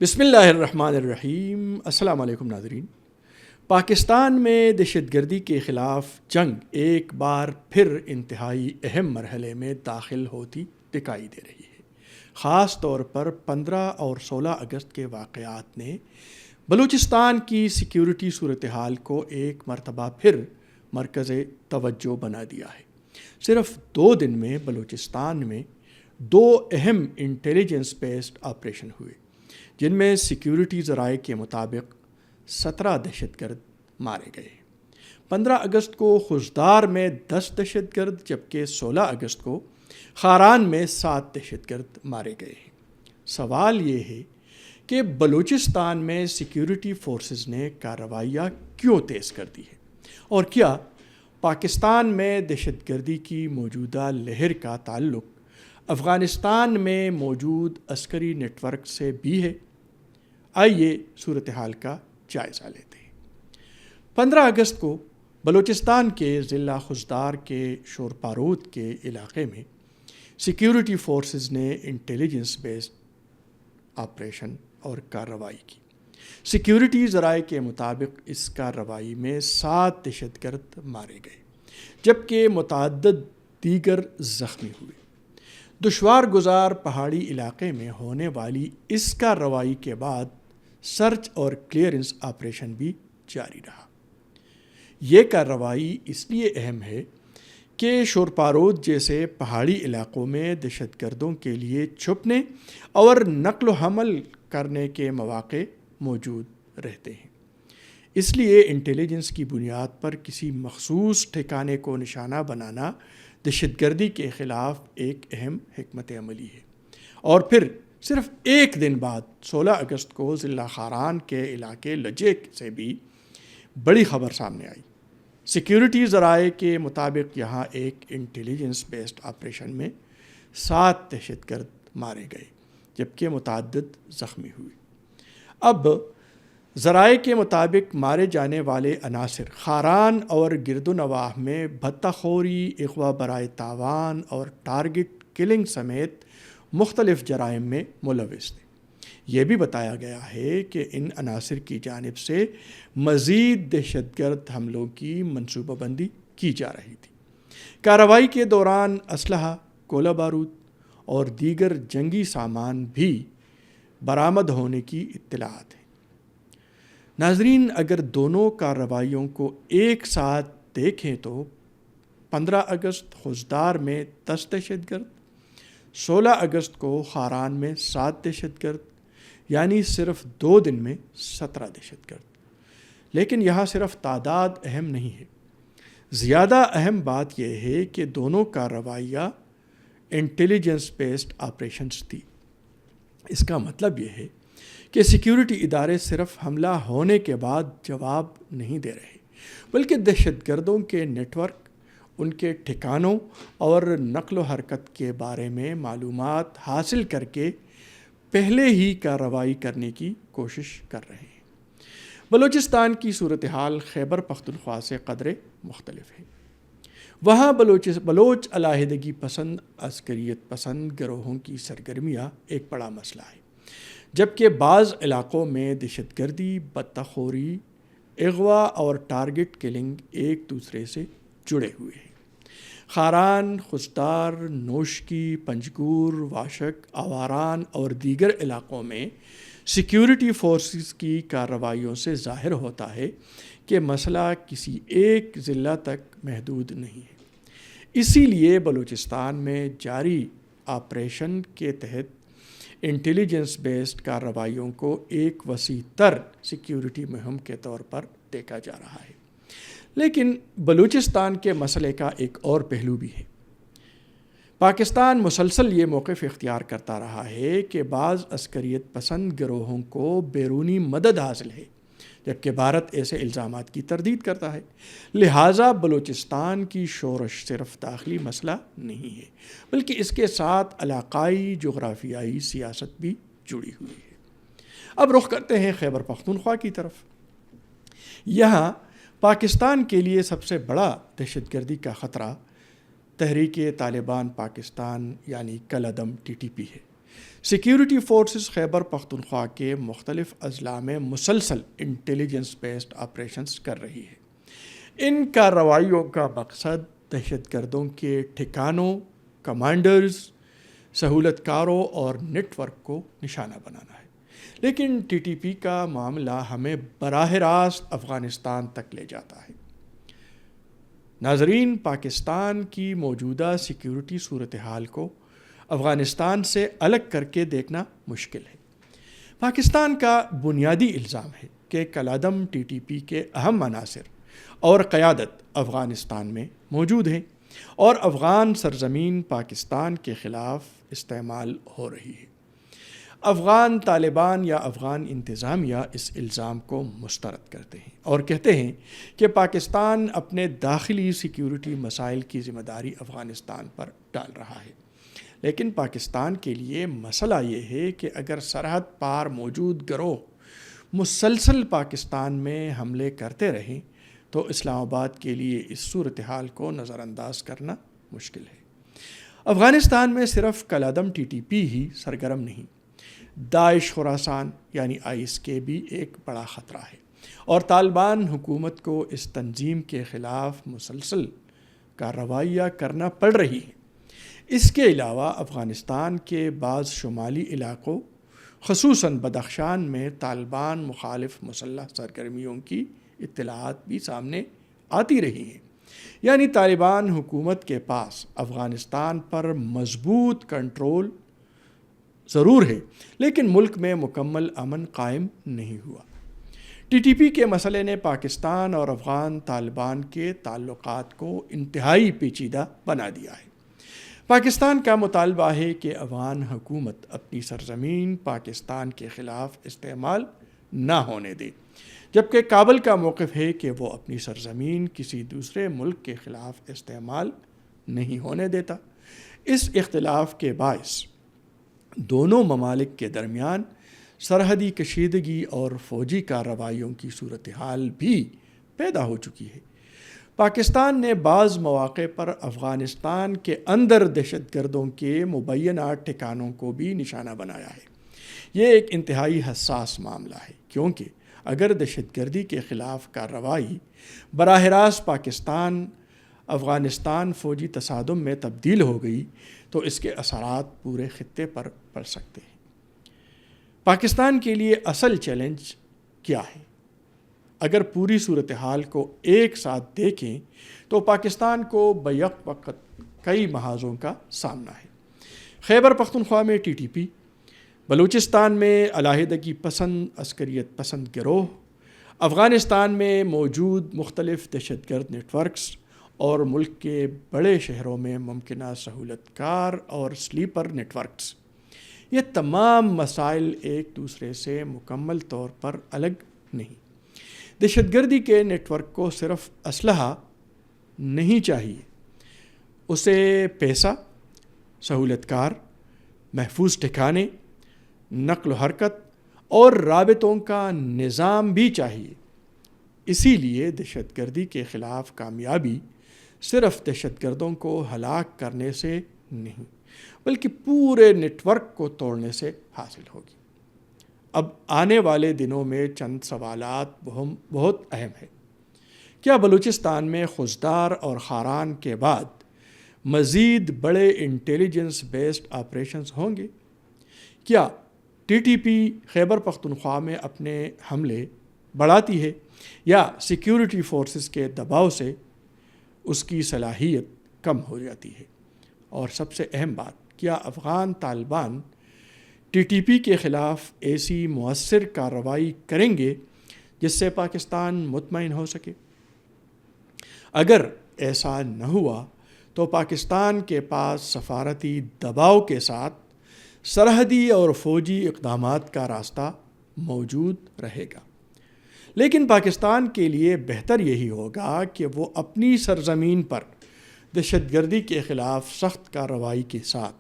بسم اللہ الرحمن الرحیم۔ السلام علیکم ناظرین۔ پاکستان میں دہشت گردی کے خلاف جنگ ایک بار پھر انتہائی اہم مرحلے میں داخل ہوتی دکھائی دے رہی ہے۔ خاص طور پر 15 اور 16 اگست کے واقعات نے بلوچستان کی سیکیورٹی صورتحال کو ایک مرتبہ پھر مرکز توجہ بنا دیا ہے۔ صرف 2 دن میں بلوچستان میں 2 اہم انٹیلیجنس بیسڈ آپریشن ہوئے، جن میں سیکیورٹی ذرائع کے مطابق 17 دہشت گرد مارے گئے۔ 15 اگست کو خزدار میں 10 دہشت گرد جبکہ 16 اگست کو خاران میں 7 دہشت گرد مارے گئے ہیں۔ سوال یہ ہے کہ بلوچستان میں سیکیورٹی فورسز نے کارروائیاں کیوں تیز کر دی ہے، اور کیا پاکستان میں دہشت گردی کی موجودہ لہر کا تعلق افغانستان میں موجود عسکری نیٹ ورک سے بھی ہے؟ آئیے صورتحال کا جائزہ لیتے ہیں۔ 15 اگست کو بلوچستان کے ضلع خزدار کے شورپارود کے علاقے میں سیکیورٹی فورسز نے انٹیلیجنس بیسڈ آپریشن اور کارروائی کی۔ سیکیورٹی ذرائع کے مطابق اس کارروائی میں 7 دہشت گرد مارے گئے جبکہ متعدد دیگر زخمی ہوئے۔ دشوار گزار پہاڑی علاقے میں ہونے والی اس کارروائی کے بعد سرچ اور کلیئرنس آپریشن بھی جاری رہا۔ یہ کارروائی اس لیے اہم ہے کہ شورپارود جیسے پہاڑی علاقوں میں دہشت گردوں کے لیے چھپنے اور نقل و حمل کرنے کے مواقع موجود رہتے ہیں۔ اس لیے انٹیلیجنس کی بنیاد پر کسی مخصوص ٹھکانے کو نشانہ بنانا دہشت گردی کے خلاف ایک اہم حکمت عملی ہے۔ اور پھر صرف 1 دن بعد 16 اگست کو ضلع خاران کے علاقے لجے سے بھی بڑی خبر سامنے آئی۔ سیکیورٹی ذرائع کے مطابق یہاں ایک انٹیلیجنس بیسڈ آپریشن میں 7 دہشت گرد مارے گئے جبکہ متعدد زخمی ہوئے۔ اب ذرائع کے مطابق مارے جانے والے عناصر خاران اور گرد و نواح میں بھتہ خوری، اغوا برائے تاوان اور ٹارگٹ کلنگ سمیت مختلف جرائم میں ملوث تھے۔ یہ بھی بتایا گیا ہے کہ ان عناصر کی جانب سے مزید دہشت گرد حملوں کی منصوبہ بندی کی جا رہی تھی۔ کارروائی کے دوران اسلحہ، گولہ بارود اور دیگر جنگی سامان بھی برآمد ہونے کی اطلاعات ہیں۔ ناظرین، اگر دونوں کارروائیوں کو ایک ساتھ دیکھیں تو 15 اگست خزدار میں 10 دہشت گرد، 16 اگست کو خاران میں 7 دہشت گرد، یعنی صرف 2 دن میں 17 دہشت گرد۔ لیکن یہاں صرف تعداد اہم نہیں ہے، زیادہ اہم بات یہ ہے کہ دونوں کارروائیاں انٹیلیجنس بیسڈ آپریشنز تھی۔ اس کا مطلب یہ ہے کہ سیکیورٹی ادارے صرف حملہ ہونے کے بعد جواب نہیں دے رہے، بلکہ دہشت گردوں کے نیٹ ورک، ان کے ٹھکانوں اور نقل و حرکت کے بارے میں معلومات حاصل کر کے پہلے ہی کارروائی کرنے کی کوشش کر رہے ہیں۔ بلوچستان کی صورتحال خیبر پختونخوا سے قدرے مختلف ہے۔ وہاں بلوچ علیحدگی پسند، عسکریت پسند گروہوں کی سرگرمیاں ایک بڑا مسئلہ ہے، جبکہ بعض علاقوں میں دہشت گردی، بھتہ خوری، اغوا اور ٹارگٹ کلنگ ایک دوسرے سے جڑے ہوئے ہیں۔ خاران، خزدار، نوشکی، پنجگور، واشک، آواران اور دیگر علاقوں میں سیکیورٹی فورسز کی کارروائیوں سے ظاہر ہوتا ہے کہ مسئلہ کسی ایک ضلع تک محدود نہیں ہے۔ اسی لیے بلوچستان میں جاری آپریشن کے تحت انٹیلیجنس بیسڈ کارروائیوں کو ایک وسیع تر سیکیورٹی مہم کے طور پر دیکھا جا رہا ہے۔ لیکن بلوچستان کے مسئلے کا ایک اور پہلو بھی ہے۔ پاکستان مسلسل یہ موقف اختیار کرتا رہا ہے کہ بعض عسکریت پسند گروہوں کو بیرونی مدد حاصل ہے، جبکہ بھارت ایسے الزامات کی تردید کرتا ہے۔ لہٰذا بلوچستان کی شورش صرف داخلی مسئلہ نہیں ہے، بلکہ اس کے ساتھ علاقائی جغرافیائی سیاست بھی جڑی ہوئی ہے۔ اب رخ کرتے ہیں خیبر پختونخوا کی طرف۔ یہاں پاکستان کے لیے سب سے بڑا دہشت گردی کا خطرہ تحریک طالبان پاکستان یعنی کالعدم TTP ہے، سیکیورٹی فورسز خیبر پختونخوا کے مختلف اضلاع میں مسلسل انٹیلیجنس بیسڈ آپریشنز کر رہی ہے۔ ان کارروائیوں کا مقصد دہشت گردوں کے ٹھکانوں، کمانڈرز، سہولت کاروں اور نیٹ ورک کو نشانہ بنانا ہے۔ لیکن ٹی ٹی پی کا معاملہ ہمیں براہ راست افغانستان تک لے جاتا ہے۔ ناظرین، پاکستان کی موجودہ سیکیورٹی صورتحال کو افغانستان سے الگ کر کے دیکھنا مشکل ہے۔ پاکستان کا بنیادی الزام ہے کہ کالعدم ٹی ٹی پی کے اہم عناصر اور قیادت افغانستان میں موجود ہیں اور افغان سرزمین پاکستان کے خلاف استعمال ہو رہی ہے۔ افغان طالبان یا افغان انتظامیہ اس الزام کو مسترد کرتے ہیں اور کہتے ہیں کہ پاکستان اپنے داخلی سیکیورٹی مسائل کی ذمہ داری افغانستان پر ڈال رہا ہے۔ لیکن پاکستان کے لیے مسئلہ یہ ہے کہ اگر سرحد پار موجود گروہ مسلسل پاکستان میں حملے کرتے رہیں تو اسلام آباد کے لیے اس صورتحال کو نظر انداز کرنا مشکل ہے۔ افغانستان میں صرف کالعدم ٹی ٹی پی ہی سرگرم نہیں، داعش خراسان یعنی آئیس کے بھی ایک بڑا خطرہ ہے اور طالبان حکومت کو اس تنظیم کے خلاف مسلسل کارروائیاں کرنا پڑ رہی ہیں۔ اس کے علاوہ افغانستان کے بعض شمالی علاقوں خصوصاً بدخشان میں طالبان مخالف مسلح سرگرمیوں کی اطلاعات بھی سامنے آتی رہی ہیں۔ یعنی طالبان حکومت کے پاس افغانستان پر مضبوط کنٹرول ضرور ہے، لیکن ملک میں مکمل امن قائم نہیں ہوا۔ ٹی ٹی پی کے مسئلے نے پاکستان اور افغان طالبان کے تعلقات کو انتہائی پیچیدہ بنا دیا ہے۔ پاکستان کا مطالبہ ہے کہ افغان حکومت اپنی سرزمین پاکستان کے خلاف استعمال نہ ہونے دے، جبکہ کابل کا موقف ہے کہ وہ اپنی سرزمین کسی دوسرے ملک کے خلاف استعمال نہیں ہونے دیتا۔ اس اختلاف کے باعث دونوں ممالک کے درمیان سرحدی کشیدگی اور فوجی کارروائیوں کی صورتحال بھی پیدا ہو چکی ہے۔ پاکستان نے بعض مواقع پر افغانستان کے اندر دہشت گردوں کے مبینہ ٹھکانوں کو بھی نشانہ بنایا ہے۔ یہ ایک انتہائی حساس معاملہ ہے، کیونکہ اگر دہشت گردی کے خلاف کارروائی براہ راست پاکستان افغانستان فوجی تصادم میں تبدیل ہو گئی تو اس کے اثرات پورے خطے پر پڑ سکتے ہیں۔ پاکستان کے لیے اصل چیلنج کیا ہے؟ اگر پوری صورتحال کو ایک ساتھ دیکھیں تو پاکستان کو بیک وقت کئی محاذوں کا سامنا ہے۔ خیبر پختونخوا میں ٹی ٹی پی، بلوچستان میں علیحدگی پسند عسکریت پسند گروہ، افغانستان میں موجود مختلف دہشت گرد نیٹ ورکس اور ملک کے بڑے شہروں میں ممکنہ سہولت کار اور سلیپر نیٹ ورکس۔ یہ تمام مسائل ایک دوسرے سے مکمل طور پر الگ نہیں۔ دہشت گردی کے نیٹ ورک کو صرف اسلحہ نہیں چاہیے، اسے پیسہ، سہولت کار، محفوظ ٹھکانے، نقل و حرکت اور رابطوں کا نظام بھی چاہیے۔ اسی لیے دہشت گردی کے خلاف کامیابی صرف دہشت گردوں کو ہلاک کرنے سے نہیں بلکہ پورے نیٹ ورک کو توڑنے سے حاصل ہوگی۔ اب آنے والے دنوں میں چند سوالات بہت اہم ہیں۔ کیا بلوچستان میں خزدار اور خاران کے بعد مزید بڑے انٹیلیجنس بیسڈ آپریشنز ہوں گے؟ کیا T T P Khyber Pakhtunkhwa میں اپنے حملے بڑھاتی ہے یا سیکیورٹی فورسز کے دباؤ سے اس کی صلاحیت کم ہو جاتی ہے؟ اور سب سے اہم بات، کیا Afghan Taliban T T P کے خلاف ایسی مؤثر کارروائی کریں گے جس سے پاکستان مطمئن ہو سکے؟ اگر ایسا نہ ہوا تو پاکستان کے پاس سفارتی دباؤ کے ساتھ سرحدی اور فوجی اقدامات کا راستہ موجود رہے گا۔ لیکن پاکستان کے لیے بہتر یہی ہوگا کہ وہ اپنی سرزمین پر دہشت گردی کے خلاف سخت کارروائی کے ساتھ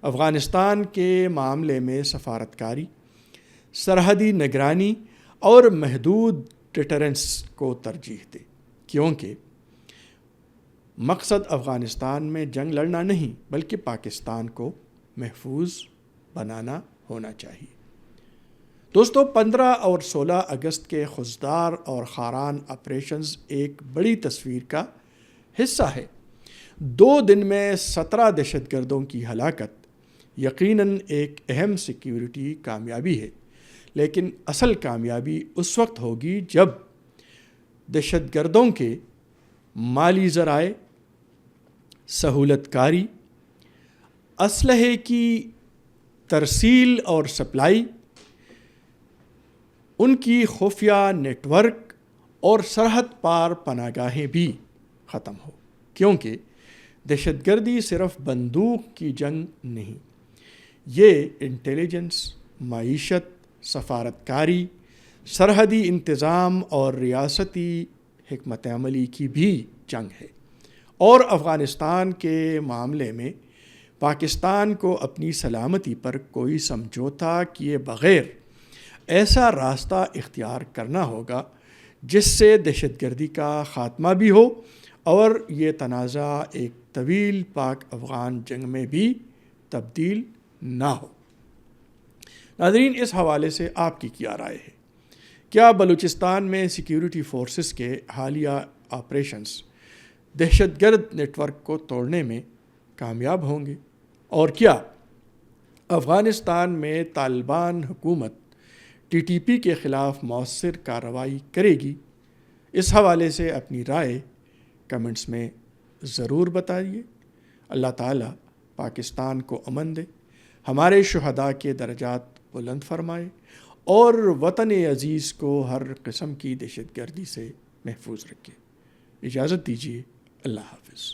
افغانستان کے معاملے میں سفارتکاری، سرحدی نگرانی اور محدود ڈیٹرنس کو ترجیح دے، کیونکہ مقصد افغانستان میں جنگ لڑنا نہیں بلکہ پاکستان کو محفوظ بنانا ہونا چاہیے۔ دوستو، 15 اور 16 اگست کے خضدار اور خاران آپریشنز ایک بڑی تصویر کا حصہ ہے۔ 2 دن میں 17 دہشت گردوں کی ہلاکت یقیناً ایک اہم سیکیورٹی کامیابی ہے، لیکن اصل کامیابی اس وقت ہوگی جب دہشت گردوں کے مالی ذرائع، سہولت کاری، اسلحے کی ترسیل اور سپلائی، ان کی خفیہ نیٹ ورک اور سرحد پار پناہ گاہیں بھی ختم ہو، کیونکہ دہشت گردی صرف بندوق کی جنگ نہیں، یہ انٹیلیجنس، معیشت، سفارت کاری، سرحدی انتظام اور ریاستی حکمت عملی کی بھی جنگ ہے۔ اور افغانستان کے معاملے میں پاکستان کو اپنی سلامتی پر کوئی سمجھوتا کیے بغیر ایسا راستہ اختیار کرنا ہوگا جس سے دہشت گردی کا خاتمہ بھی ہو اور یہ تنازع ایک طویل پاک افغان جنگ میں بھی تبدیل نہ ہو۔ ناظرین، اس حوالے سے آپ کی کیا رائے ہے؟ کیا بلوچستان میں سیکیورٹی فورسز کے حالیہ آپریشنز دہشت گرد نیٹ ورک کو توڑنے میں کامیاب ہوں گے؟ اور کیا افغانستان میں طالبان حکومت TTP کے خلاف مؤثر کارروائی کرے گی؟ اس حوالے سے اپنی رائے کمنٹس میں ضرور بتائیے۔ اللہ تعالیٰ پاکستان کو امن دے، ہمارے شہداء کے درجات بلند فرمائے اور وطن عزیز کو ہر قسم کی دہشت گردی سے محفوظ رکھے۔ اجازت دیجیے، اللہ حافظ۔